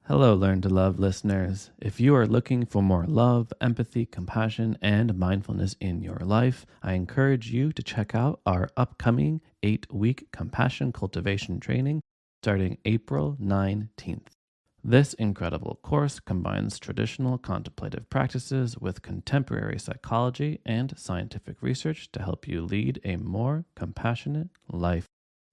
Hello, Learn to Love listeners. If you are looking for more love, empathy, compassion, and mindfulness in your life, I encourage you to check out our upcoming 8-week compassion cultivation training starting April 19th. This incredible course combines traditional contemplative practices with contemporary psychology and scientific research to help you lead a more compassionate life.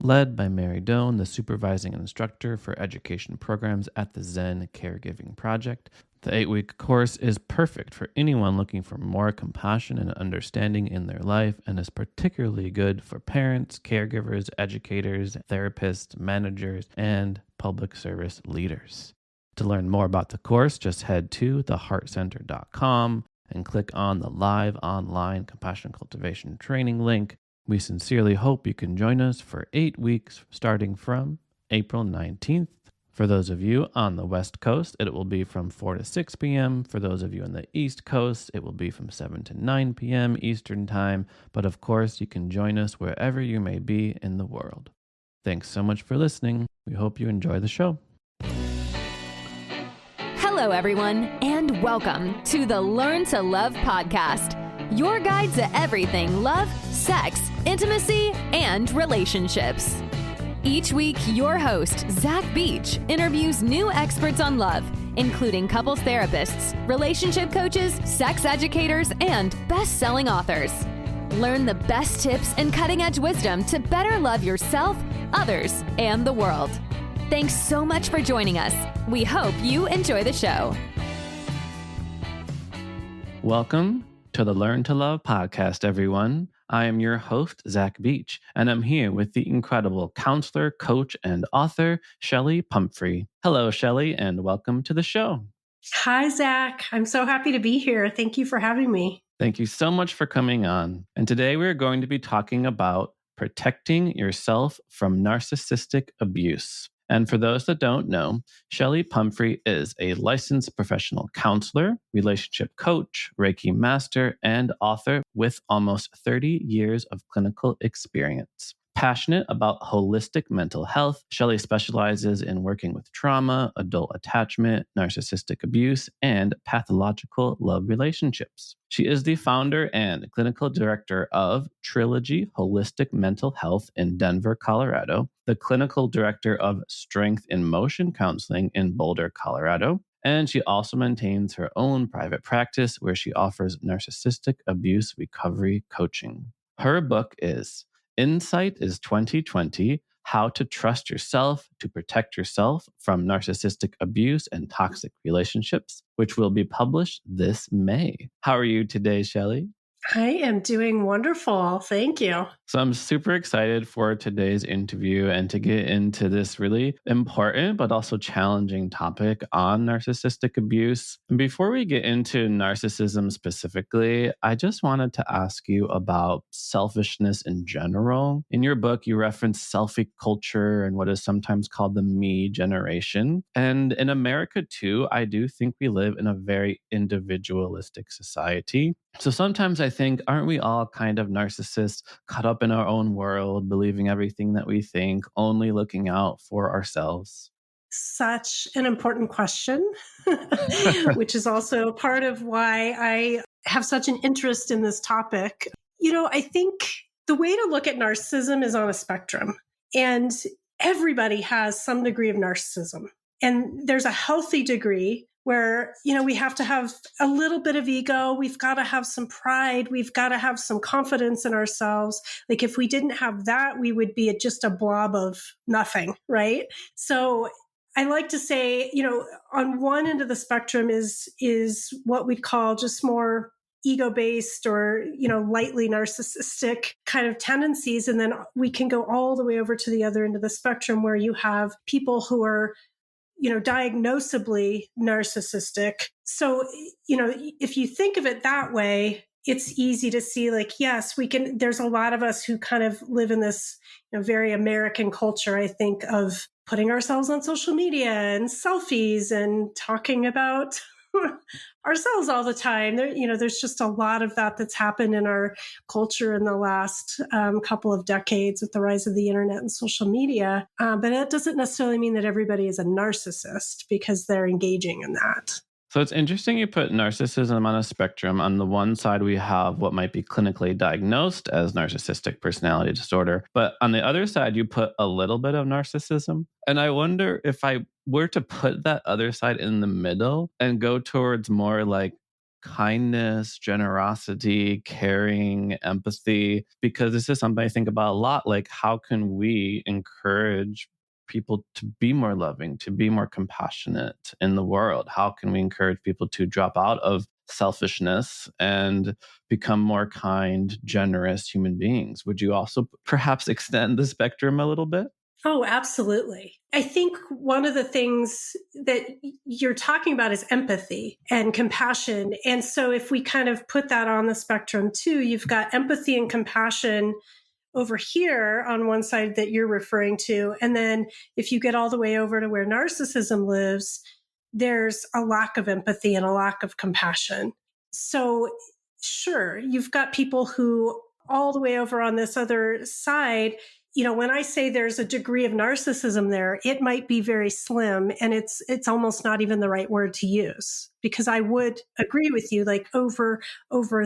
Led by Mary Doan, the supervising instructor for education programs at the Zen Caregiving Project, the 8-week course is perfect for anyone looking for more compassion and understanding in their life and is particularly good for parents, caregivers, educators, therapists, managers, and public service leaders. To learn more about the course, just head to theheartcenter.com and click on the live online compassion cultivation training link. We sincerely hope you can join us for 8 weeks starting from April 19th. For those of you on the West Coast, it will be from 4 to 6 p.m. For those of you on the East Coast, it will be from 7 to 9 p.m. Eastern Time. But of course, you can join us wherever you may be in the world. Thanks so much for listening. We hope you enjoy the show. Hello, everyone, and welcome to the Learn to Love podcast, your guide to everything love, sex, intimacy, and relationships. Each week, your host, Zach Beach, interviews new experts on love, including couples therapists, relationship coaches, sex educators, and best-selling authors. Learn the best tips and cutting-edge wisdom to better love yourself, others, and the world. Thanks so much for joining us. We hope you enjoy the show. Welcome to the Learn to Love podcast, everyone. I am your host, Zach Beach, and I'm here with the incredible counselor, coach, and author, Chelli Pumphrey. Hello, Chelli, and welcome to the show. Hi, Zach. I'm so happy to be here. Thank you for having me. Thank you so much for coming on. And today we're going to be talking about protecting yourself from narcissistic abuse. And for those that don't know, Chelli Pumphrey is a licensed professional counselor, relationship coach, Reiki master, and author with almost 30 years of clinical experience. Passionate about holistic mental health, Chelli specializes in working with trauma, adult attachment, narcissistic abuse, and pathological love relationships. She is the founder and clinical director of Trilogy Holistic Mental Health in Denver, Colorado, the clinical director of Strength in Motion Counseling in Boulder, Colorado, and she also maintains her own private practice where she offers narcissistic abuse recovery coaching. Her book is Insight is 2020, How to Trust Yourself to Protect Yourself from Narcissistic Abuse and Toxic Relationships, which will be published this May. How are you today, Chelli? I am doing wonderful. Thank you. So I'm super excited for today's interview and to get into this really important but also challenging topic on narcissistic abuse. And before we get into narcissism specifically, I just wanted to ask you about selfishness in general. In your book, you reference selfie culture and what is sometimes called the me generation. And in America too, I do think we live in a very individualistic society. So sometimes I think, aren't we all kind of narcissists, caught up in our own world, believing everything that we think, only looking out for ourselves? Such an important question, which is also part of why I have such an interest in this topic. I think the way to look at narcissism is on a spectrum, and everybody has some degree of narcissism. And there's a healthy degree where, we have to have a little bit of ego. We've got to have some pride. We've got to have some confidence in ourselves. Like if we didn't have that, we would be just a blob of nothing, right? So I like to say, on one end of the spectrum is what we'd call just more ego-based or, lightly narcissistic kind of tendencies. And then we can go all the way over to the other end of the spectrum where you have people who are diagnosably narcissistic. So, if you think of it that way, it's easy to see yes, there's a lot of us who kind of live in this, very American culture, I think, of putting ourselves on social media and selfies and talking about ourselves all the time. There's just a lot of that that's happened in our culture in the last couple of decades with the rise of the internet and social media. But that doesn't necessarily mean that everybody is a narcissist because they're engaging in that. So it's interesting you put narcissism on a spectrum. On the one side, we have what might be clinically diagnosed as narcissistic personality disorder. But on the other side, you put a little bit of narcissism. And I wonder if I were to put that other side in the middle and go towards more like kindness, generosity, caring, empathy, because this is something I think about a lot. Like, how can we encourage people to be more loving, to be more compassionate in the world? How can we encourage people to drop out of selfishness and become more kind, generous human beings? Would you also perhaps extend the spectrum a little bit? Oh, absolutely. I think one of the things that you're talking about is empathy and compassion. And so if we kind of put that on the spectrum too, you've got empathy and compassion over here on one side that you're referring to. And then if you get all the way over to where narcissism lives, there's a lack of empathy and a lack of compassion. So sure, you've got people who all the way over on this other side, when I say there's a degree of narcissism there, it might be very slim, and it's almost not even the right word to use, because I would agree with you, like over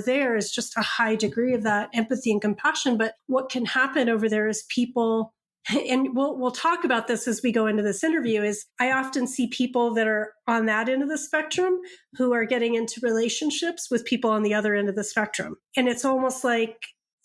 there is just a high degree of that empathy and compassion. But what can happen over there is people, and we'll talk about this as we go into this interview, is I often see people that are on that end of the spectrum who are getting into relationships with people on the other end of the spectrum. And it's almost like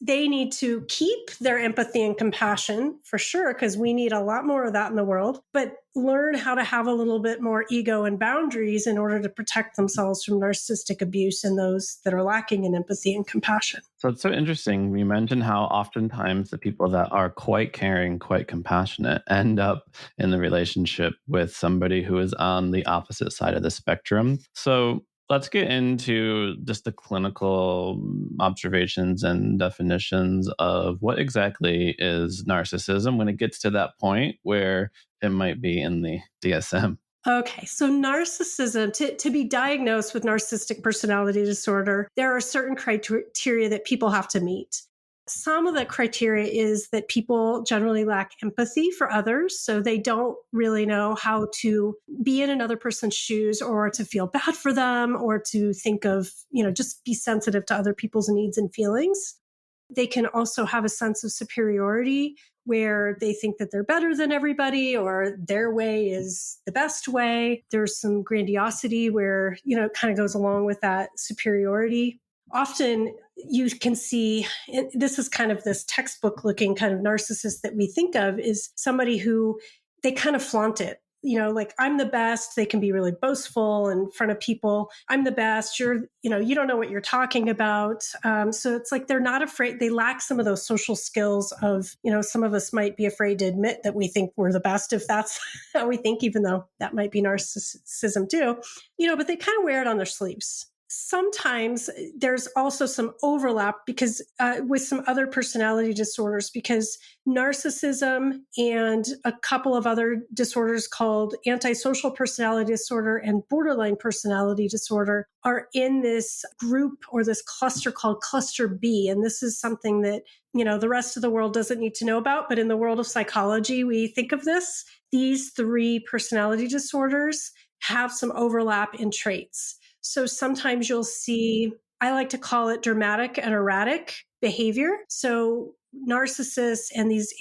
they need to keep their empathy and compassion for sure, because we need a lot more of that in the world, but learn how to have a little bit more ego and boundaries in order to protect themselves from narcissistic abuse and those that are lacking in empathy and compassion. So it's so interesting. You mentioned how oftentimes the people that are quite caring, quite compassionate end up in the relationship with somebody who is on the opposite side of the spectrum. So let's get into just the clinical observations and definitions of what exactly is narcissism when it gets to that point where it might be in the DSM. Okay, so narcissism, to be diagnosed with narcissistic personality disorder, there are certain criteria that people have to meet. Some of the criteria is that people generally lack empathy for others. So they don't really know how to be in another person's shoes or to feel bad for them or to think of, just be sensitive to other people's needs and feelings. They can also have a sense of superiority where they think that they're better than everybody or their way is the best way. There's some grandiosity where, it kind of goes along with that superiority. Often you can see, this is kind of this textbook looking kind of narcissist that we think of, is somebody who they kind of flaunt it. Like, I'm the best. They can be really boastful in front of people. I'm the best. You don't know what you're talking about. So it's like they're not afraid. They lack some of those social skills of, some of us might be afraid to admit that we think we're the best if that's how we think, even though that might be narcissism too, but they kind of wear it on their sleeves. Sometimes there's also some overlap because with some other personality disorders, because narcissism and a couple of other disorders called antisocial personality disorder and borderline personality disorder are in this group or this cluster called cluster B. And this is something that, the rest of the world doesn't need to know about. But in the world of psychology, we think of this. These three personality disorders have some overlap in traits. So sometimes you'll see, I like to call it dramatic and erratic behavior. So narcissists and these,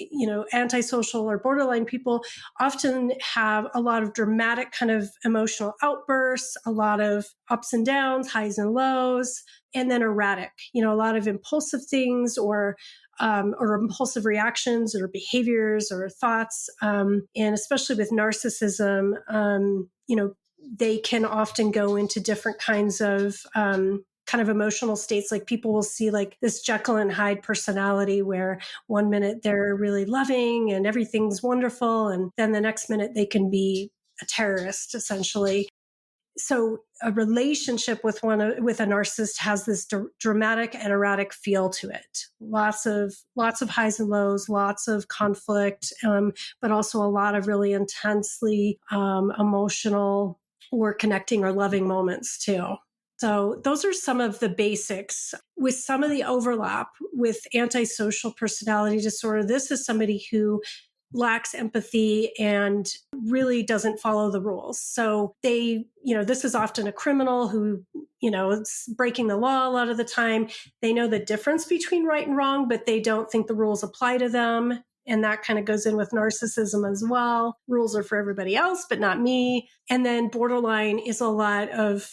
antisocial or borderline people often have a lot of dramatic kind of emotional outbursts, a lot of ups and downs, highs and lows, and then erratic, a lot of impulsive things or impulsive reactions or behaviors or thoughts. And especially with narcissism, they can often go into different kinds of kind of emotional states. Like people will see like this Jekyll and Hyde personality where one minute they're really loving and everything's wonderful. And then the next minute they can be a terrorist, essentially. So a relationship with a narcissist has this dramatic and erratic feel to it. Lots of highs and lows, lots of conflict, but also a lot of really intensely emotional or connecting or loving moments too. So those are some of the basics. With some of the overlap with antisocial personality disorder, this is somebody who lacks empathy and really doesn't follow the rules. So this is often a criminal who, is breaking the law a lot of the time. They know the difference between right and wrong, but they don't think the rules apply to them. And that kind of goes in with narcissism as well. Rules are for everybody else, but not me. And then borderline is a lot of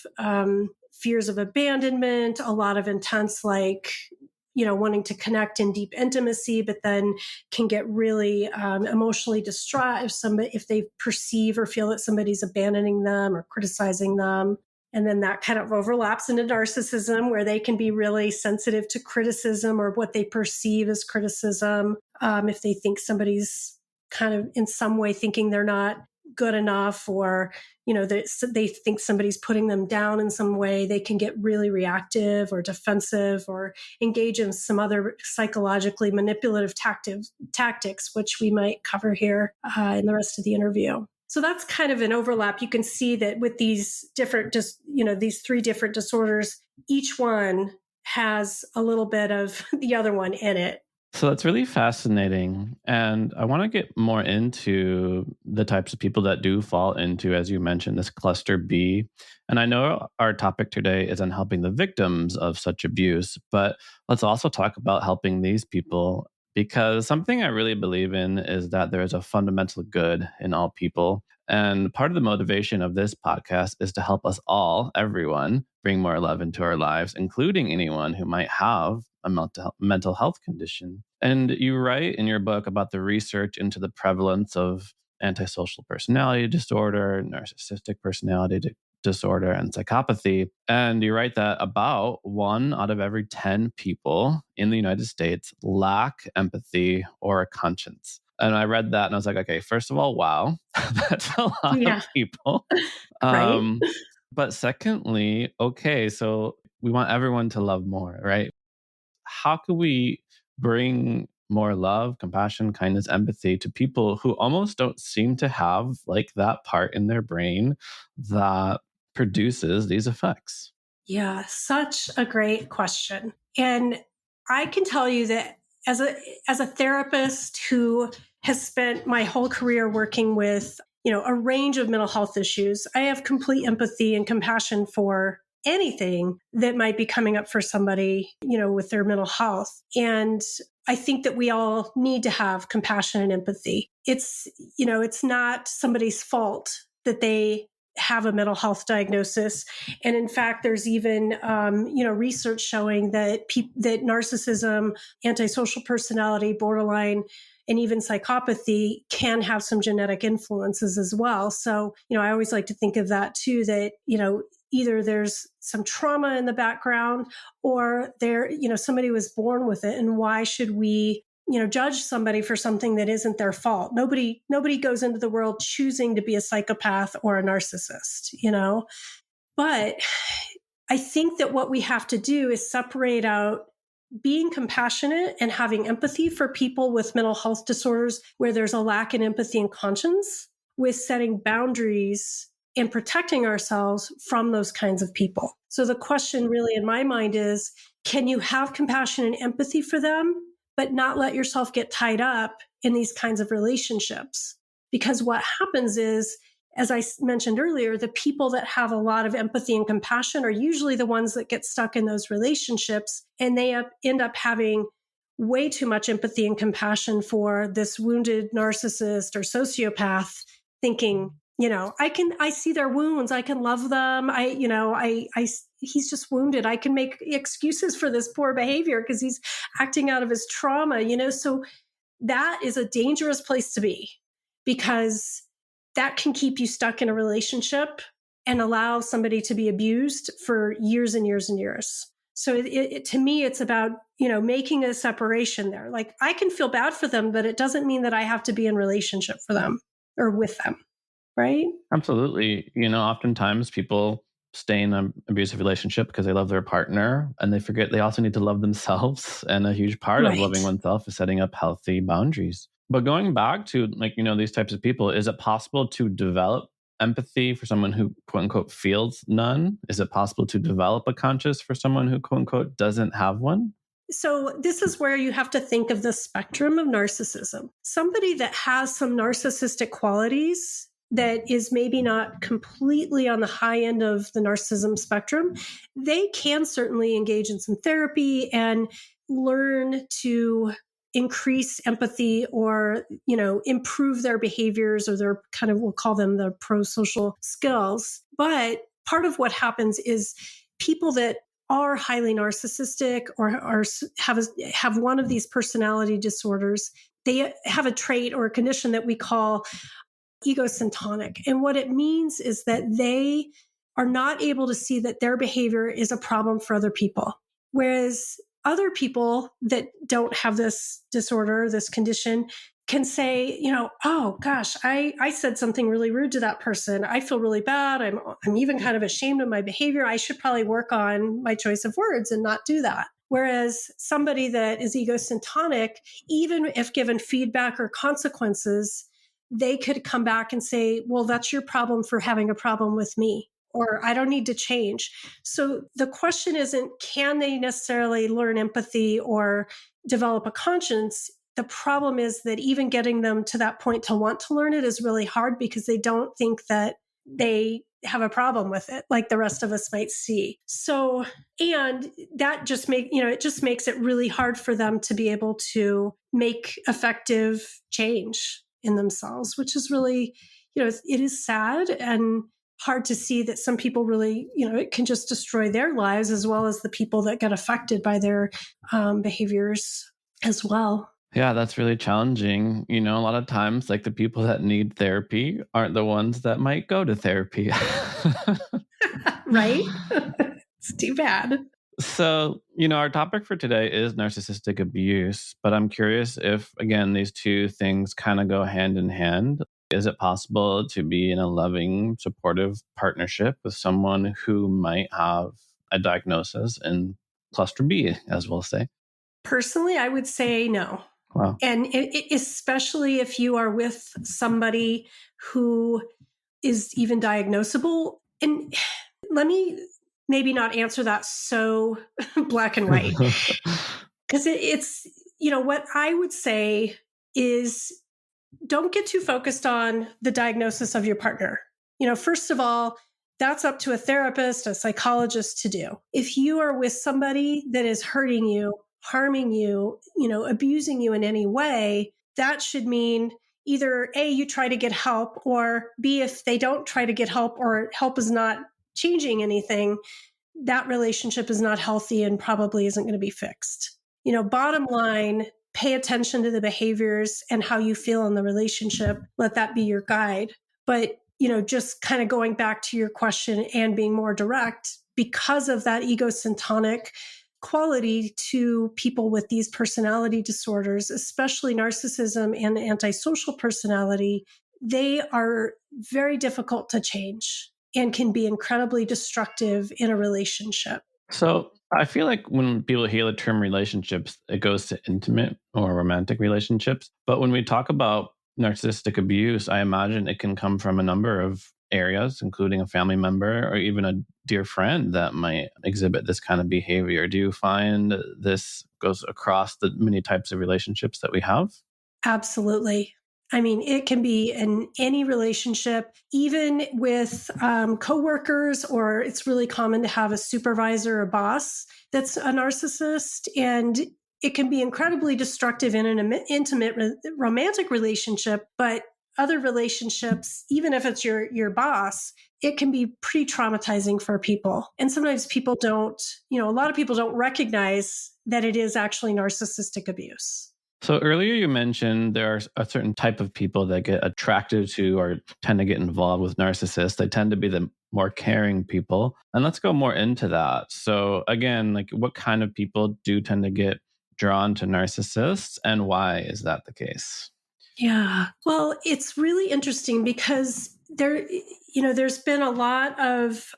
fears of abandonment, a lot of intense, wanting to connect in deep intimacy, but then can get really emotionally distraught if they perceive or feel that somebody's abandoning them or criticizing them. And then that kind of overlaps into narcissism, where they can be really sensitive to criticism or what they perceive as criticism. If they think somebody's kind of in some way thinking they're not good enough, or, they think somebody's putting them down in some way, they can get really reactive or defensive or engage in some other psychologically manipulative tactics, which we might cover here in the rest of the interview. So that's kind of an overlap. You can see that with these these three different disorders, each one has a little bit of the other one in it. So that's really fascinating. And I want to get more into the types of people that do fall into, as you mentioned, this cluster B. And I know our topic today is on helping the victims of such abuse, but let's also talk about helping these people, because something I really believe in is that there is a fundamental good in all people. And part of the motivation of this podcast is to help us all, everyone, bring more love into our lives, including anyone who might have a mental health condition. And you write in your book about the research into the prevalence of antisocial personality disorder, narcissistic personality disorder, and psychopathy. And you write that about 1 out of every 10 people in the United States lack empathy or a conscience. And I read that and I was like, okay, first of all, wow, that's a lot of people. Right. But secondly, okay, so we want everyone to love more, right? How can we bring more love, compassion, kindness, empathy to people who almost don't seem to have that part in their brain that produces these effects? Yeah, such a great question. And I can tell you that as a therapist who has spent my whole career working with, a range of mental health issues, I have complete empathy and compassion for anything that might be coming up for somebody, with their mental health. And I think that we all need to have compassion and empathy. It's not somebody's fault that they have a mental health diagnosis. And in fact, there's even, research showing that that narcissism, antisocial personality, borderline, and even psychopathy can have some genetic influences as well. So, I always like to think of that too, that, either there's some trauma in the background or somebody was born with it. And why should we, judge somebody for something that isn't their fault? Nobody goes into the world choosing to be a psychopath or a narcissist, But I think that what we have to do is separate out being compassionate and having empathy for people with mental health disorders where there's a lack in empathy and conscience, with setting boundaries and protecting ourselves from those kinds of people. So the question really in my mind is, can you have compassion and empathy for them, but not let yourself get tied up in these kinds of relationships? Because what happens is, as I mentioned earlier, the people that have a lot of empathy and compassion are usually the ones that get stuck in those relationships, and they end up having way too much empathy and compassion for this wounded narcissist or sociopath, thinking, I see their wounds. I can love them. He's just wounded. I can make excuses for this poor behavior because he's acting out of his trauma, So that is a dangerous place to be, because that can keep you stuck in a relationship and allow somebody to be abused for years and years and years. So to me, it's about, making a separation there. Like, I can feel bad for them, but it doesn't mean that I have to be in relationship for them or with them. Right? Absolutely. Oftentimes people stay in an abusive relationship because they love their partner, and they forget they also need to love themselves. And a huge part of loving oneself is setting up healthy boundaries. But going back to these types of people, is it possible to develop empathy for someone who, quote unquote, feels none? Is it possible to develop a conscious for someone who, quote unquote, doesn't have one? So this is where you have to think of the spectrum of narcissism. Somebody that has some narcissistic qualities that is maybe not completely on the high end of the narcissism spectrum, they can certainly engage in some therapy and learn to increase empathy or, improve their behaviors or their kind of, we'll call them the pro-social skills. But part of what happens is people that are highly narcissistic or have one of these personality disorders, they have a trait or a condition that we call egocentric. And what it means is that they are not able to see that their behavior is a problem for other people. Whereas other people that don't have this disorder, this condition, can say, oh gosh, I said something really rude to that person. I feel really bad. I'm even kind of ashamed of my behavior. I should probably work on my choice of words and not do that. Whereas somebody that is egocentric, even if given feedback or consequences, they could come back and say, well, that's your problem for having a problem with me, or I don't need to change. So the question isn't, can they necessarily learn empathy or develop a conscience? The problem is that even getting them to that point to want to learn it is really hard because they don't think that they have a problem with it like the rest of us might see. So, and that just makes it really hard for them to be able to make effective change in themselves, which is really, it is sad and hard to see that some people really, it can just destroy their lives as well as the people that get affected by their behaviors as well. Yeah, that's really challenging. A lot of times, like the people that need therapy aren't the ones that might go to therapy. Right? It's too bad. So, our topic for today is narcissistic abuse, but I'm curious if, again, these two things kind of go hand in hand. Is it possible to be in a loving, supportive partnership with someone who might have a diagnosis in cluster B, as we'll say? Personally, I would say no. Wow. And especially if you are with somebody who is even diagnosable. And let me maybe not answer that so black and white. Because it's, what I would say is don't get too focused on the diagnosis of your partner. First of all, that's up to a therapist, a psychologist to do. If you are with somebody that is hurting you, harming you, abusing you in any way, that should mean either A, you try to get help, or B, if they don't try to get help or help is not changing anything, that relationship is not healthy and probably isn't going to be fixed. Bottom line, pay attention to the behaviors and how you feel in the relationship. Let that be your guide. But, just kind of going back to your question and being more direct, because of that egocentric quality to people with these personality disorders, especially narcissism and antisocial personality, they are very difficult to change and can be incredibly destructive in a relationship. So I feel like when people hear the term relationships, it goes to intimate or romantic relationships. But when we talk about narcissistic abuse, I imagine it can come from a number of areas, including a family member or even a dear friend that might exhibit this kind of behavior. Do you find this goes across the many types of relationships that we have? Absolutely. I mean, it can be in any relationship, even with coworkers, or it's really common to have a supervisor or boss that's a narcissist. And it can be incredibly destructive in an intimate romantic relationship, but other relationships, even if it's your boss, it can be pretty traumatizing for people. And sometimes people don't, a lot of people don't recognize that it is actually narcissistic abuse. So earlier you mentioned there are a certain type of people that get attracted to or tend to get involved with narcissists. They tend to be the more caring people. And let's go more into that. So again, like what kind of people do tend to get drawn to narcissists and why is that the case? Yeah. Well, it's really interesting because there's been a lot of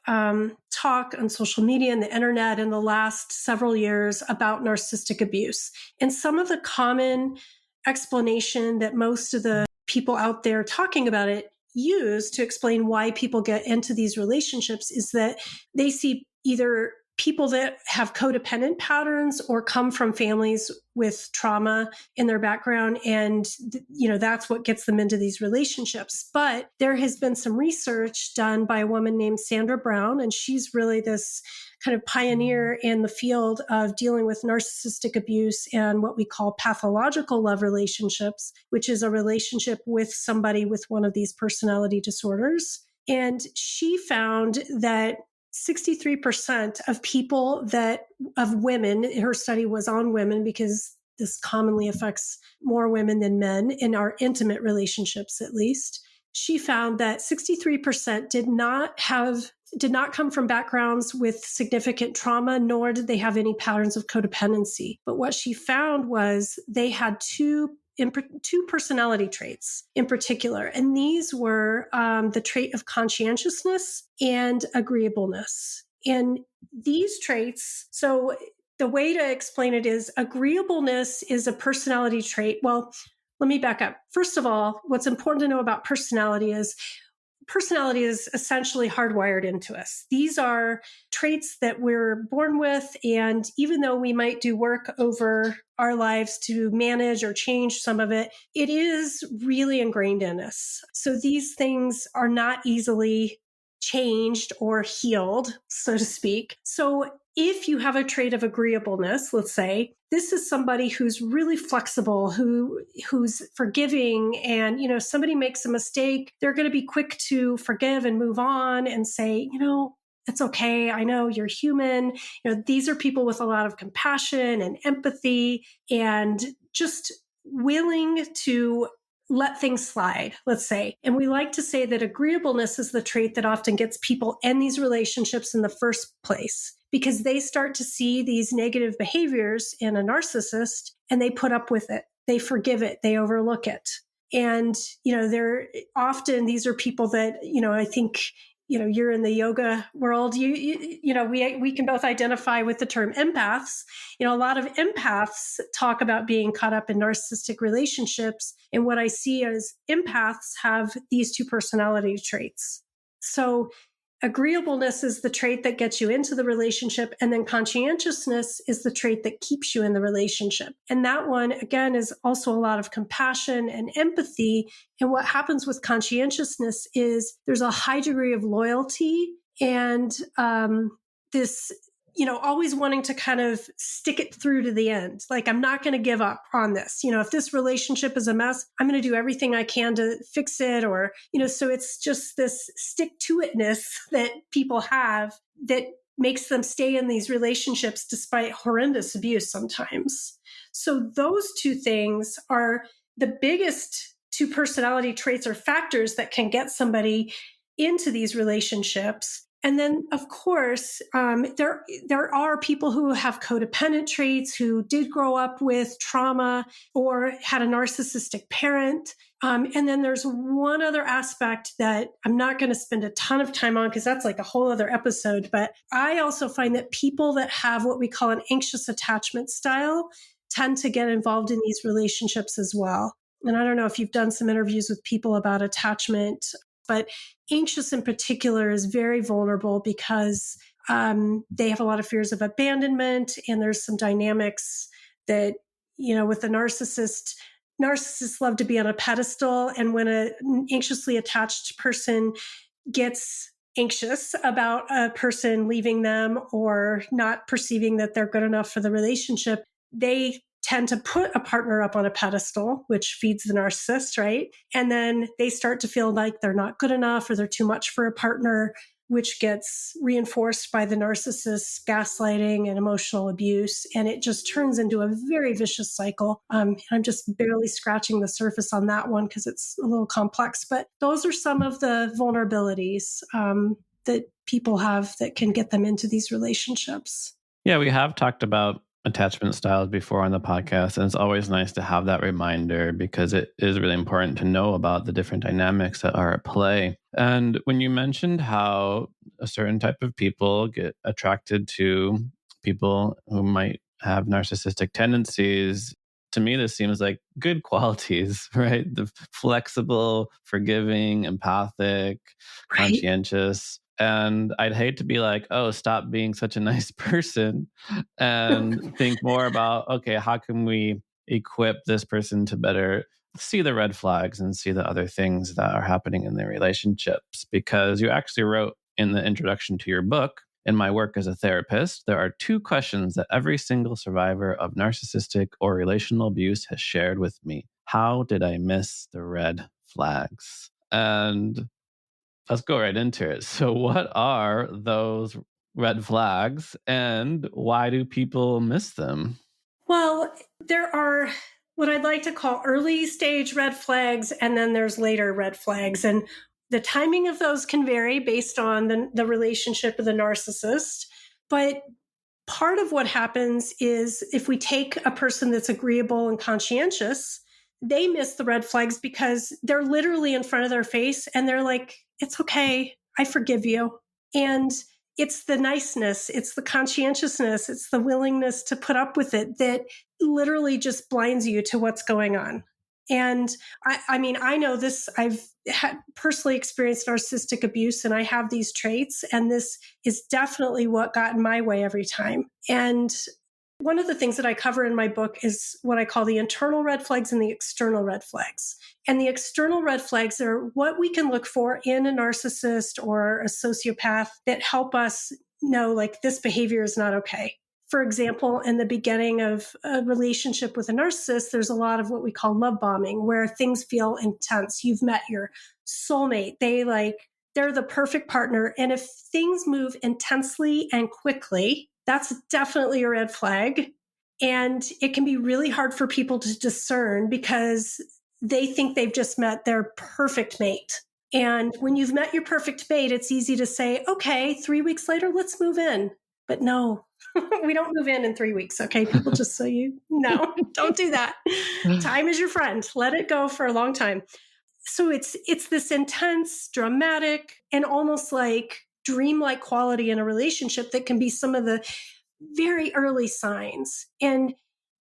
talk on social media and the internet in the last several years about narcissistic abuse. And some of the common explanation that most of the people out there talking about it use to explain why people get into these relationships is that they see either people that have codependent patterns or come from families with trauma in their background. And, that's what gets them into these relationships. But there has been some research done by a woman named Sandra Brown, and she's really this kind of pioneer in the field of dealing with narcissistic abuse and what we call pathological love relationships, which is a relationship with somebody with one of these personality disorders. And she found that 63% of women, her study was on women because this commonly affects more women than men in our intimate relationships, at least. She found that 63% did not come from backgrounds with significant trauma, nor did they have any patterns of codependency. But what she found was they had two personality traits in particular. And these were the trait of conscientiousness and agreeableness. And these traits, so the way to explain it is agreeableness is a personality trait. Well, let me back up. First of all, what's important to know about personality is essentially hardwired into us. These are traits that we're born with. And even though we might do work over our lives to manage or change some of it, it is really ingrained in us. So these things are not easily changed or healed, so to speak. So if you have a trait of agreeableness, let's say, this is somebody who's really flexible, who's forgiving, and, somebody makes a mistake, they're going to be quick to forgive and move on and say, it's okay. I know you're human. These are people with a lot of compassion and empathy and just willing to let things slide, let's say. And we like to say that agreeableness is the trait that often gets people in these relationships in the first place, because they start to see these negative behaviors in a narcissist and they put up with it. They forgive it. They overlook it. And, these are people that, I think, you're in the yoga world, we can both identify with the term empaths. A lot of empaths talk about being caught up in narcissistic relationships. And what I see is empaths have these two personality traits. So agreeableness is the trait that gets you into the relationship. And then conscientiousness is the trait that keeps you in the relationship. And that one, again, is also a lot of compassion and empathy. And what happens with conscientiousness is there's a high degree of loyalty and this, always wanting to kind of stick it through to the end. Like, I'm not going to give up on this. If this relationship is a mess, I'm going to do everything I can to fix it. Or, so it's just this stick to itness that people have that makes them stay in these relationships despite horrendous abuse sometimes. So those two things are the biggest two personality traits or factors that can get somebody into these relationships. And then, of course, there are people who have codependent traits, who did grow up with trauma or had a narcissistic parent. And then there's one other aspect that I'm not going to spend a ton of time on because that's like a whole other episode. But I also find that people that have what we call an anxious attachment style tend to get involved in these relationships as well. And I don't know if you've done some interviews with people about attachment, but anxious in particular is very vulnerable because they have a lot of fears of abandonment. And there's some dynamics that, with the narcissists love to be on a pedestal. And when an anxiously attached person gets anxious about a person leaving them or not perceiving that they're good enough for the relationship, they tend to put a partner up on a pedestal, which feeds the narcissist, right? And then they start to feel like they're not good enough or they're too much for a partner, which gets reinforced by the narcissist's gaslighting and emotional abuse. And it just turns into a very vicious cycle. I'm just barely scratching the surface on that one because it's a little complex. But those are some of the vulnerabilities that people have that can get them into these relationships. Yeah, we have talked about attachment styles before on the podcast, and it's always nice to have that reminder because it is really important to know about the different dynamics that are at play. And when you mentioned how a certain type of people get attracted to people who might have narcissistic tendencies, to me, this seems like good qualities, right? The flexible, forgiving, empathic, Right. conscientious. And I'd hate to be like, oh, stop being such a nice person and think more about, okay, how can we equip this person to better see the red flags and see the other things that are happening in their relationships? Because you actually wrote in the introduction to your book, in my work as a therapist, there are two questions that every single survivor of narcissistic or relational abuse has shared with me. How did I miss the red flags? And let's go right into it. So, what are those red flags and why do people miss them? Well, there are what I'd like to call early stage red flags, and then there's later red flags. And the timing of those can vary based on the relationship of the narcissist. But part of what happens is if we take a person that's agreeable and conscientious, they miss the red flags because they're literally in front of their face and they're like, it's okay, I forgive you. And it's the niceness, it's the conscientiousness, it's the willingness to put up with it that literally just blinds you to what's going on. And I mean, I know this, I've personally experienced narcissistic abuse and I have these traits, and this is definitely what got in my way every time. And one of the things that I cover in my book is what I call the internal red flags and the external red flags. And the external red flags are what we can look for in a narcissist or a sociopath that help us know, like, this behavior is not okay. For example, in the beginning of a relationship with a narcissist, there's a lot of what we call love bombing, where things feel intense. You've met your soulmate. They're the perfect partner. And if things move intensely and quickly, that's definitely a red flag. And it can be really hard for people to discern because they think they've just met their perfect mate. And when you've met your perfect mate, it's easy to say, okay, 3 weeks later, let's move in. But no, we don't move in 3 weeks. Okay, people, just so you know, don't do that. Time is your friend. Let it go for a long time. So it's this intense, dramatic, and almost like dreamlike quality in a relationship that can be some of the very early signs. And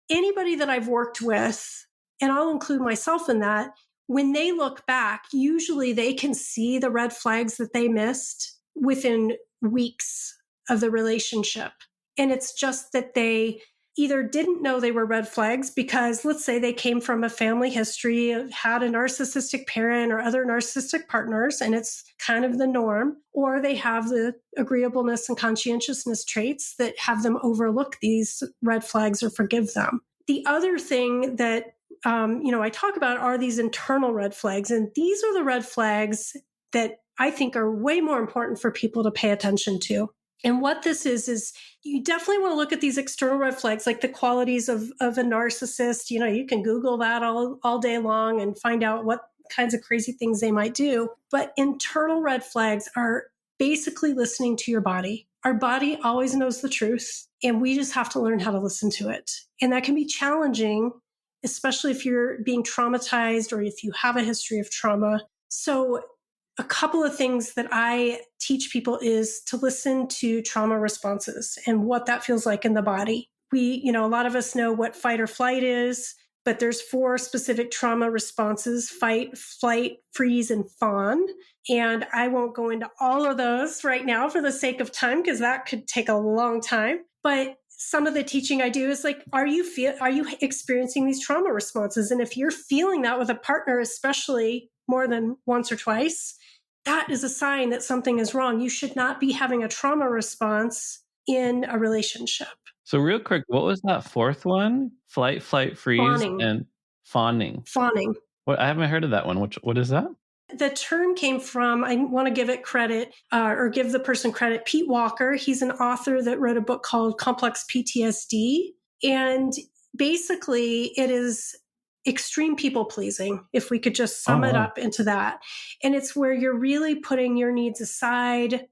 anybody that I've worked with, and I'll include myself in that, when they look back, usually they can see the red flags that they missed within weeks of the relationship. And it's just that they either didn't know they were red flags because, let's say, they came from a family history of had a narcissistic parent or other narcissistic partners, and it's kind of the norm, or they have the agreeableness and conscientiousness traits that have them overlook these red flags or forgive them. The other thing that I talk about are these internal red flags, and these are the red flags that I think are way more important for people to pay attention to. And what this is you definitely want to look at these external red flags, like the qualities of a narcissist. You can Google that all day long and find out what kinds of crazy things they might do. But internal red flags are basically listening to your body. Our body always knows the truth, and we just have to learn how to listen to it. And that can be challenging, especially if you're being traumatized or if you have a history of trauma. So a couple of things that I teach people is to listen to trauma responses and what that feels like in the body. A lot of us know what fight or flight is, but there's 4 specific trauma responses: fight, flight, freeze, and fawn. And I won't go into all of those right now for the sake of time, because that could take a long time. But some of the teaching I do is like, are you experiencing these trauma responses? And if you're feeling that with a partner, especially more than once or twice, that is a sign that something is wrong. You should not be having a trauma response in a relationship. So real quick, what was that 4th one? Flight, flight, freeze, Fawning. and fawning. Fawning. What? I haven't heard of that one. What is that? The term came from, I want to give it credit or give the person credit, Pete Walker. He's an author that wrote a book called Complex PTSD. And basically it is extreme people pleasing, if we could just sum it up into that. And it's where you're really putting your needs aside,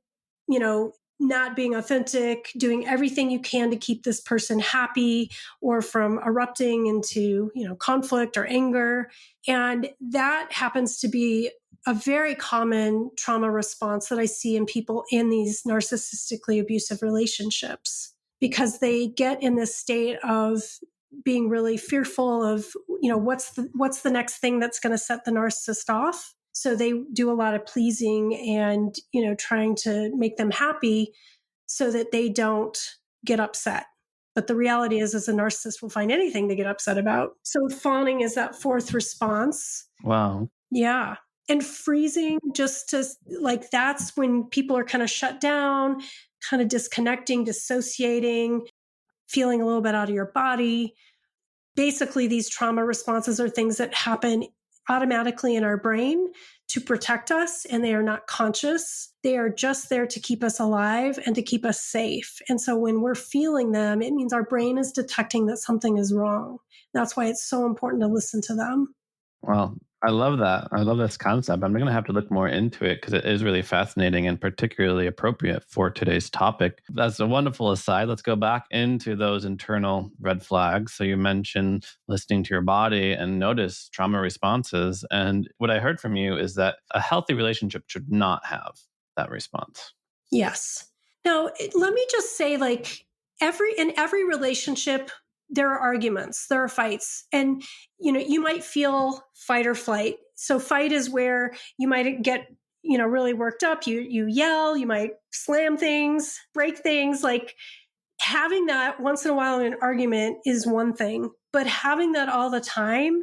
not being authentic, doing everything you can to keep this person happy or from erupting into, conflict or anger. And that happens to be a very common trauma response that I see in people in these narcissistically abusive relationships, because they get in this state of being really fearful of, what's the next thing that's going to set the narcissist off. So they do a lot of pleasing and, trying to make them happy so that they don't get upset. But the reality is, as a narcissist will find anything to get upset about. So fawning is that fourth response. Wow. Yeah. And freezing, that's when people are kind of shut down, kind of disconnecting, dissociating, feeling a little bit out of your body. Basically, these trauma responses are things that happen automatically in our brain to protect us, and they are not conscious. They are just there to keep us alive and to keep us safe. And so when we're feeling them, it means our brain is detecting that something is wrong. That's why it's so important to listen to them. Well, I love that. I love this concept. I'm going to have to look more into it because it is really fascinating and particularly appropriate for today's topic. That's a wonderful aside. Let's go back into those internal red flags. So you mentioned listening to your body and notice trauma responses. And what I heard from you is that a healthy relationship should not have that response. Yes. Now, let me just say, in every relationship, there are arguments, there are fights, and you might feel fight or flight. So fight is where you might get really worked up. You yell, you might slam things, break things. Like having that once in a while in an argument is one thing, but having that all the time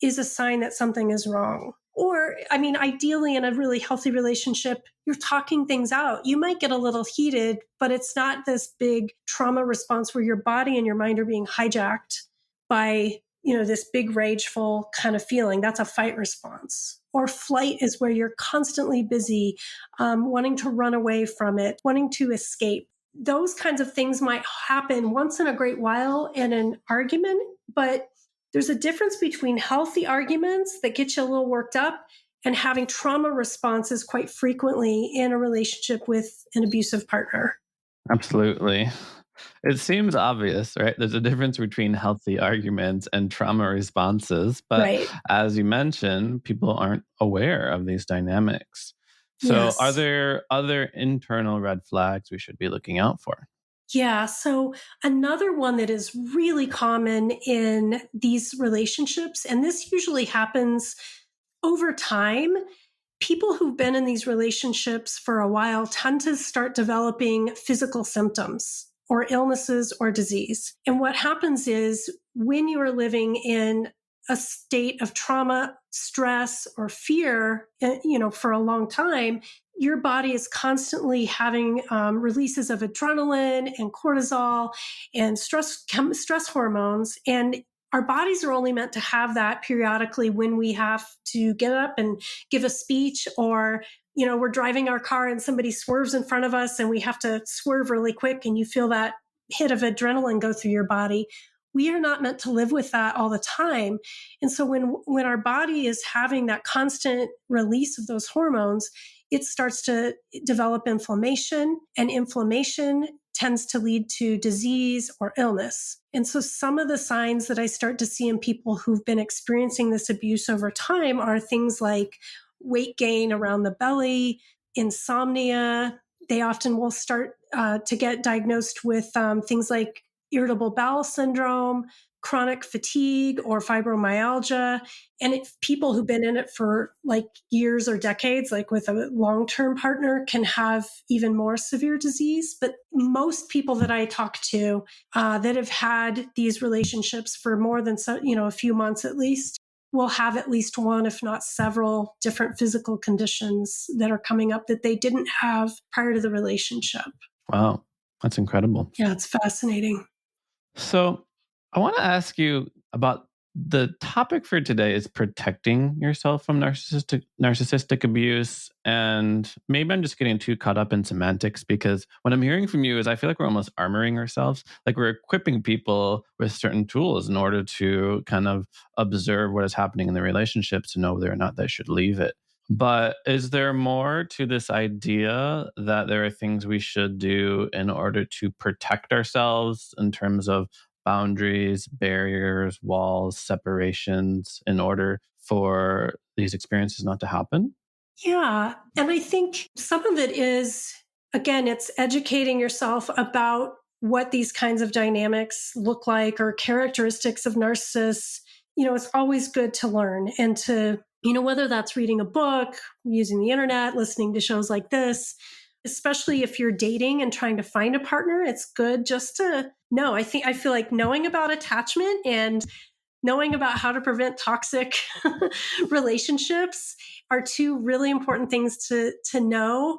is a sign that something is wrong. Or, ideally in a really healthy relationship, you're talking things out. You might get a little heated, but it's not this big trauma response where your body and your mind are being hijacked by, this big rageful kind of feeling. That's a fight response. Or flight is where you're constantly busy, wanting to run away from it, wanting to escape. Those kinds of things might happen once in a great while in an argument, but there's a difference between healthy arguments that get you a little worked up and having trauma responses quite frequently in a relationship with an abusive partner. Absolutely. It seems obvious, right? There's a difference between healthy arguments and trauma responses. But Right. as you mentioned, people aren't aware of these dynamics. So Yes. Are there other internal red flags we should be looking out for? Yeah. So another one that is really common in these relationships, and this usually happens over time, people who've been in these relationships for a while tend to start developing physical symptoms or illnesses or disease. And what happens is when you are living in a state of trauma, stress, or fear, for a long time, your body is constantly having releases of adrenaline and cortisol and stress hormones. And our bodies are only meant to have that periodically when we have to get up and give a speech, or, we're driving our car and somebody swerves in front of us and we have to swerve really quick and you feel that hit of adrenaline go through your body. We are not meant to live with that all the time. And so when our body is having that constant release of those hormones, it starts to develop inflammation, and inflammation tends to lead to disease or illness. And so some of the signs that I start to see in people who've been experiencing this abuse over time are things like weight gain around the belly, insomnia. They often will start to get diagnosed with things like irritable bowel syndrome, chronic fatigue, or fibromyalgia. And people who've been in it for years or decades, like with a long-term partner, can have even more severe disease. But most people that I talk to that have had these relationships for more than a few months at least will have at least one, if not several, different physical conditions that are coming up that they didn't have prior to the relationship. Wow, that's incredible. Yeah, it's fascinating. So I want to ask you about the topic for today is protecting yourself from narcissistic abuse. And maybe I'm just getting too caught up in semantics, because what I'm hearing from you is I feel like we're almost armoring ourselves. Like we're equipping people with certain tools in order to kind of observe what is happening in the relationship to know whether or not they should leave it. But is there more to this idea that there are things we should do in order to protect ourselves in terms of boundaries, barriers, walls, separations, in order for these experiences not to happen? Yeah. And I think some of it is, again, it's educating yourself about what these kinds of dynamics look like or characteristics of narcissists, you know, it's always good to learn and to, you know, whether that's reading a book, using the internet, listening to shows like this, especially if you're dating and trying to find a partner, it's good just to know. I feel like knowing about attachment and knowing about how to prevent toxic relationships are two really important things to know.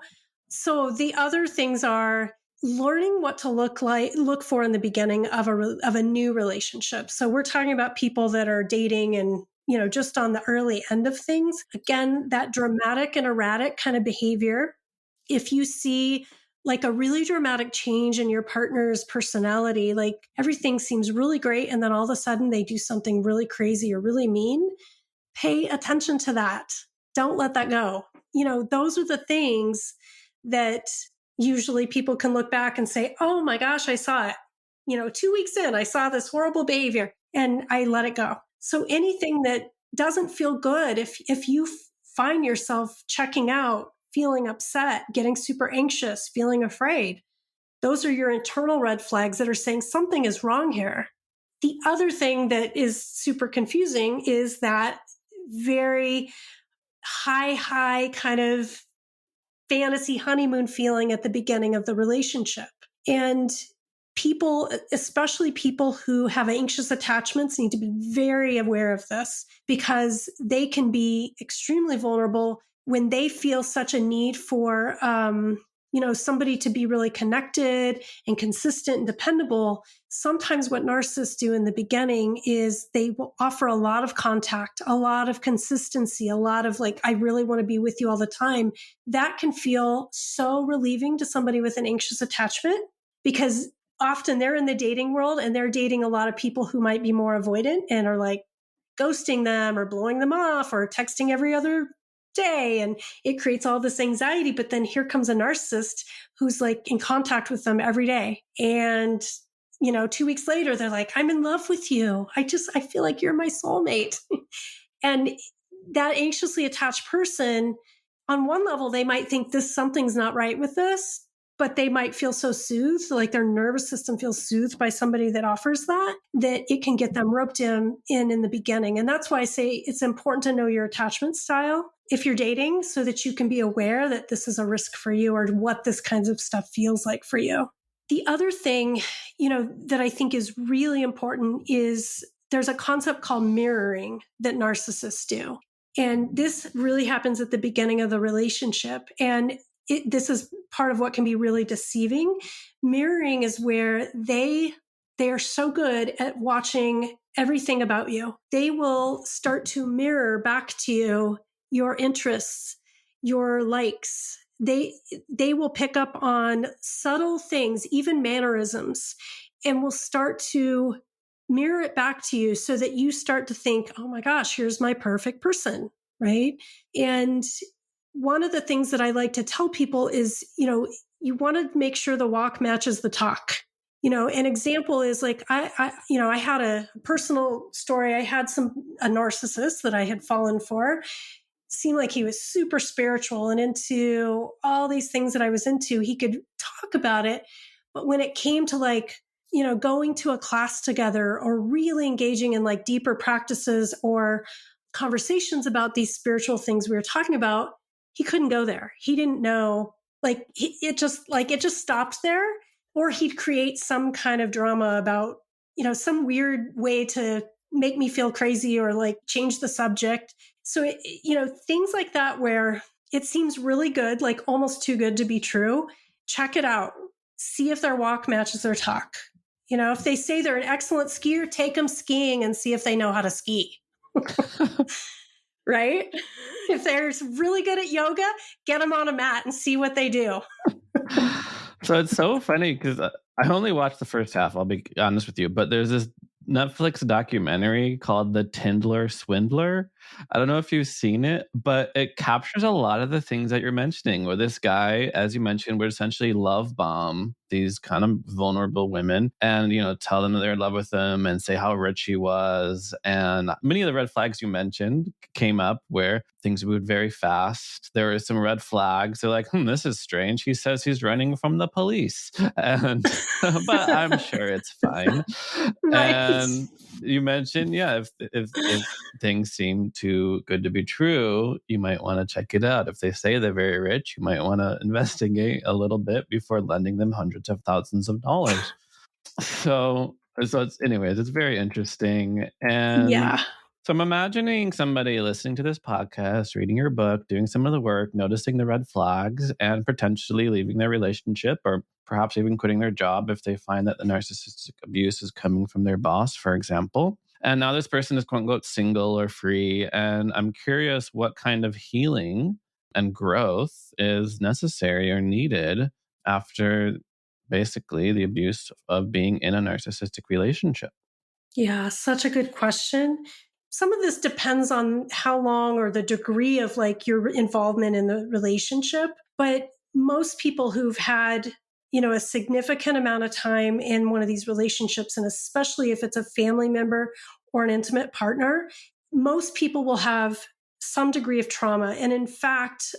So the other things are learning what to look for in the beginning of a new relationship. So we're talking about people that are dating and, you know, just on the early end of things. Again, that dramatic and erratic kind of behavior. If you see like a really dramatic change in your partner's personality, like everything seems really great, and then all of a sudden they do something really crazy or really mean, pay attention to that. Don't let that go. You know, those are the things that usually people can look back and say, oh my gosh, I saw it. You know, 2 weeks in, I saw this horrible behavior and I let it go. So anything that doesn't feel good, if you find yourself checking out, feeling upset, getting super anxious, feeling afraid, those are your internal red flags that are saying something is wrong here. The other thing that is super confusing is that very high kind of fantasy honeymoon feeling at the beginning of the relationship. And people, especially people who have anxious attachments, need to be very aware of this because they can be extremely vulnerable when they feel such a need for, you know, somebody to be really connected and consistent and dependable. Sometimes what narcissists do in the beginning is they will offer a lot of contact, a lot of consistency, a lot of like, I really want to be with you all the time. That can feel so relieving to somebody with an anxious attachment because often they're in the dating world and they're dating a lot of people who might be more avoidant and are like ghosting them or blowing them off or texting every other day. And it creates all this anxiety. But then here comes a narcissist who's like in contact with them every day. And, you know, 2 weeks later, they're like, I'm in love with you. I feel like you're my soulmate. And that anxiously attached person, on one level, they might think something's not right with this, but they might feel so soothed, like their nervous system feels soothed by somebody that offers that it can get them roped in the beginning. And that's why I say it's important to know your attachment style if you're dating so that you can be aware that this is a risk for you or what this kinds of stuff feels like for you. The other thing, you know, that I think is really important is there's a concept called mirroring that narcissists do. And this really happens at the beginning of the relationship. And this is part of what can be really deceiving. Mirroring is where they are so good at watching everything about you. They will start to mirror back to you your interests, your likes. They will pick up on subtle things, even mannerisms, and will start to mirror it back to you so that you start to think, oh my gosh, here's my perfect person, right? And one of the things that I like to tell people is, you know, you want to make sure the walk matches the talk. You know, an example is like, I had a personal story. I had a narcissist that I had fallen for. Seemed like he was super spiritual and into all these things that I was into. He could talk about it. But when it came to like, you know, going to a class together or really engaging in like deeper practices or conversations about these spiritual things we were talking about, he couldn't go there. He didn't know, like, it just stopped there. Or he'd create some kind of drama about, you know, some weird way to make me feel crazy or like change the subject. So, you know, things like that where it seems really good, like almost too good to be true. Check it out. See if their walk matches their talk. You know, if they say they're an excellent skier, take them skiing and see if they know how to ski. Right? If they're really good at yoga, get them on a mat and see what they do. So it's so funny because I only watched the first half, I'll be honest with you. But there's this Netflix documentary called The Tindler Swindler. I don't know if you've seen it, but it captures a lot of the things that you're mentioning, where this guy, as you mentioned, would essentially love bomb these kind of vulnerable women and, tell them that they're in love with them and say how rich he was. And many of the red flags you mentioned came up where things moved very fast. There were some red flags. They're like, this is strange. He says he's running from the police. And but I'm sure it's fine. Right. And you mentioned, if things seem too good to be true, you might want to check it out. If they say they're very rich, you might want to investigate a little bit before lending them hundreds of thousands of dollars. Anyways, it's very interesting. And Yeah. so I'm imagining somebody listening to this podcast, reading your book, doing some of the work, noticing the red flags, and potentially leaving their relationship or perhaps even quitting their job if they find that the narcissistic abuse is coming from their boss, for example. And now this person is quote unquote single or free. And I'm curious what kind of healing and growth is necessary or needed after basically the abuse of being in a narcissistic relationship. Yeah, such a good question. Some of this depends on how long or the degree of like your involvement in the relationship. But most people who've had, a significant amount of time in one of these relationships, and especially if it's a family member or an intimate partner, most people will have some degree of trauma. And in fact,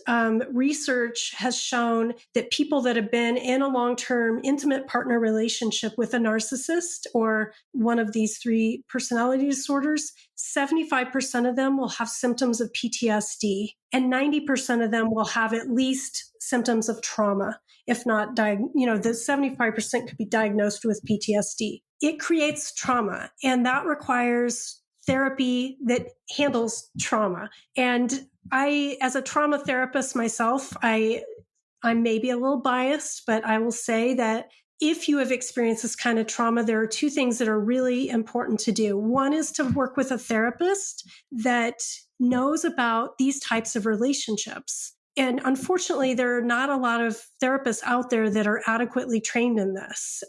research has shown that people that have been in a long-term intimate partner relationship with a narcissist or one of these three personality disorders, 75% of them will have symptoms of PTSD, and 90% of them will have at least symptoms of trauma. If not, the 75% could be diagnosed with PTSD. It creates trauma, and that requires therapy that handles trauma. And I, as a trauma therapist myself, I'm maybe a little biased, but I will say that if you have experienced this kind of trauma, there are two things that are really important to do. One is to work with a therapist that knows about these types of relationships. And unfortunately, there are not a lot of therapists out there that are adequately trained in this.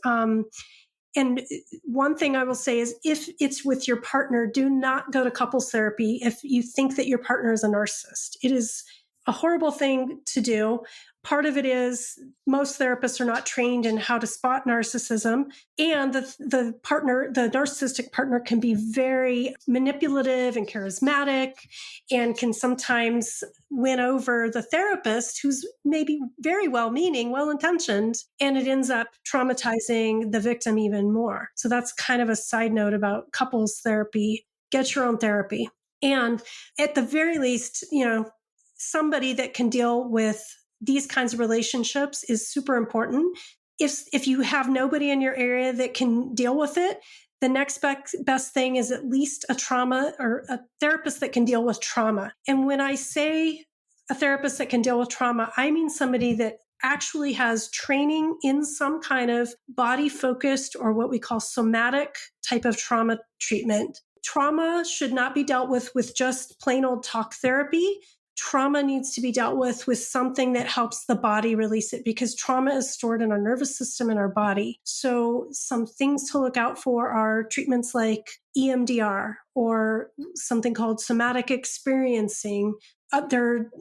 And one thing I will say is if it's with your partner, do not go to couples therapy if you think that your partner is a narcissist. It is a horrible thing to do. Part of it is most therapists are not trained in how to spot narcissism, and the narcissistic partner can be very manipulative and charismatic and can sometimes win over the therapist who's maybe very well-meaning, well-intentioned, and it ends up traumatizing the victim even more. So that's kind of a side note about couples therapy. Get your own therapy. And at the very least, somebody that can deal with these kinds of relationships is super important. If you have nobody in your area that can deal with it, the next best thing is at least a trauma or a therapist that can deal with trauma. And when I say a therapist that can deal with trauma, I mean somebody that actually has training in some kind of body-focused or what we call somatic type of trauma treatment. Trauma should not be dealt with just plain old talk therapy. Trauma needs to be dealt with something that helps the body release it, because trauma is stored in our nervous system and our body. So some things to look out for are treatments like EMDR or something called somatic experiencing. There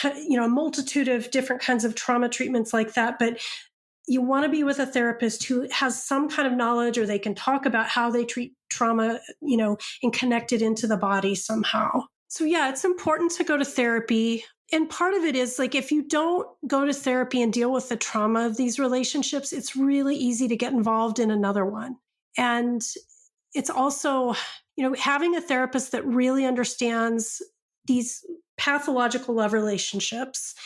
are a multitude of different kinds of trauma treatments like that, but you want to be with a therapist who has some kind of knowledge, or they can talk about how they treat trauma, and connect it into the body somehow. So yeah, it's important to go to therapy. And part of it is like, if you don't go to therapy and deal with the trauma of these relationships, it's really easy to get involved in another one. And it's also, having a therapist that really understands these pathological love relationships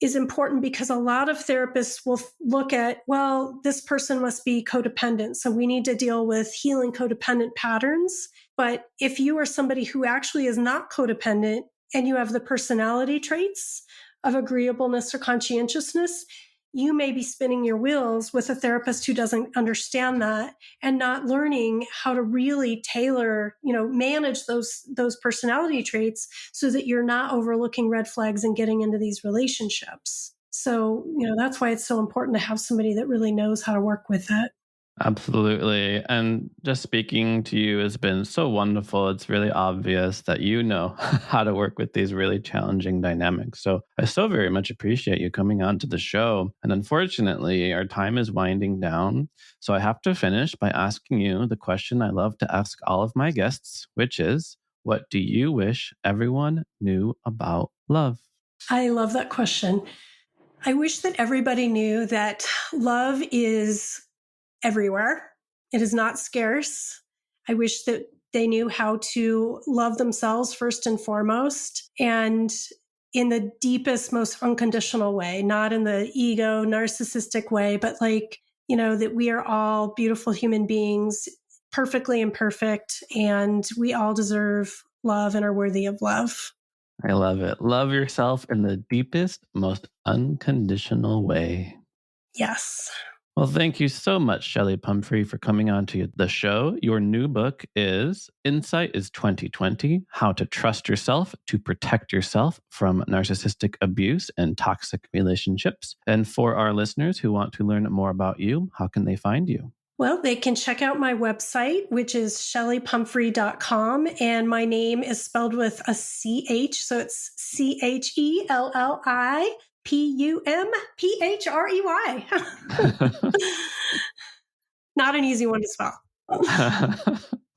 is important, because a lot of therapists will look at, well, this person must be codependent, so we need to deal with healing codependent patterns. But if you are somebody who actually is not codependent and you have the personality traits of agreeableness or conscientiousness, you may be spinning your wheels with a therapist who doesn't understand that and not learning how to really tailor, manage those personality traits so that you're not overlooking red flags and getting into these relationships. So, that's why it's so important to have somebody that really knows how to work with it. Absolutely. And just speaking to you has been so wonderful. It's really obvious that you know how to work with these really challenging dynamics. So I so very much appreciate you coming on to the show. And unfortunately, our time is winding down. So I have to finish by asking you the question I love to ask all of my guests, which is, what do you wish everyone knew about love? I love that question. I wish that everybody knew that love is everywhere. It is not scarce. I wish that they knew how to love themselves first and foremost, and in the deepest, most unconditional way, not in the ego, narcissistic way, but that we are all beautiful human beings, perfectly imperfect, and we all deserve love and are worthy of love. I love it. Love yourself in the deepest, most unconditional way. Yes. Well, thank you so much, Chelli Pumphrey, for coming on to the show. Your new book is Insight is 2020, How to Trust Yourself to Protect Yourself from Narcissistic Abuse and Toxic Relationships. And for our listeners who want to learn more about you, how can they find you? Well, they can check out my website, which is chellipumphrey.com. And my name is spelled with a CH. So it's CHELLIPUMPHREY. Not an easy one to spell.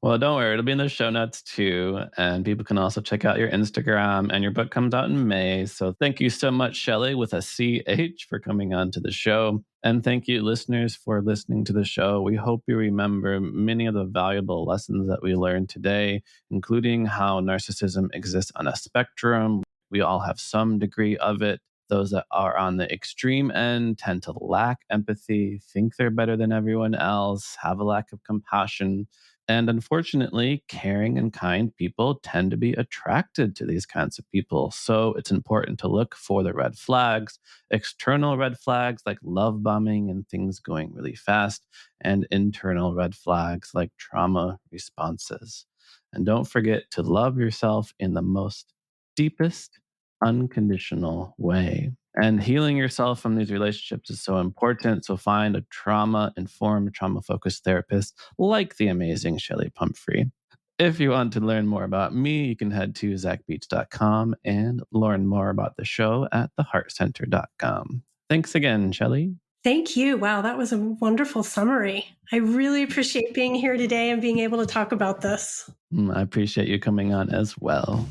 Well, don't worry. It'll be in the show notes too. And people can also check out your Instagram, and your book comes out in May. So thank you so much, Chelli, with a CH, for coming on to the show. And thank you, listeners, for listening to the show. We hope you remember many of the valuable lessons that we learned today, including how narcissism exists on a spectrum. We all have some degree of it. Those that are on the extreme end tend to lack empathy, think they're better than everyone else, have a lack of compassion. And unfortunately, caring and kind people tend to be attracted to these kinds of people. So it's important to look for the red flags, external red flags like love bombing and things going really fast, and internal red flags like trauma responses. And don't forget to love yourself in the most deepest, unconditional way. And healing yourself from these relationships is so important. So find a trauma-informed, trauma-focused therapist like the amazing Chelli Pumphrey. If you want to learn more about me, you can head to zachbeach.com and learn more about the show at theheartcenter.com. Thanks again, Chelli. Thank you. Wow, that was a wonderful summary. I really appreciate being here today and being able to talk about this. I appreciate you coming on as well.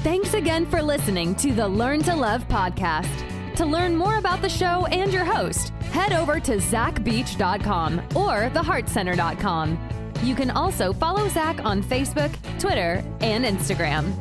Thanks again for listening to the Learn to Love podcast. To learn more about the show and your host, head over to zachbeach.com or theheartcenter.com. You can also follow Zach on Facebook, Twitter, and Instagram.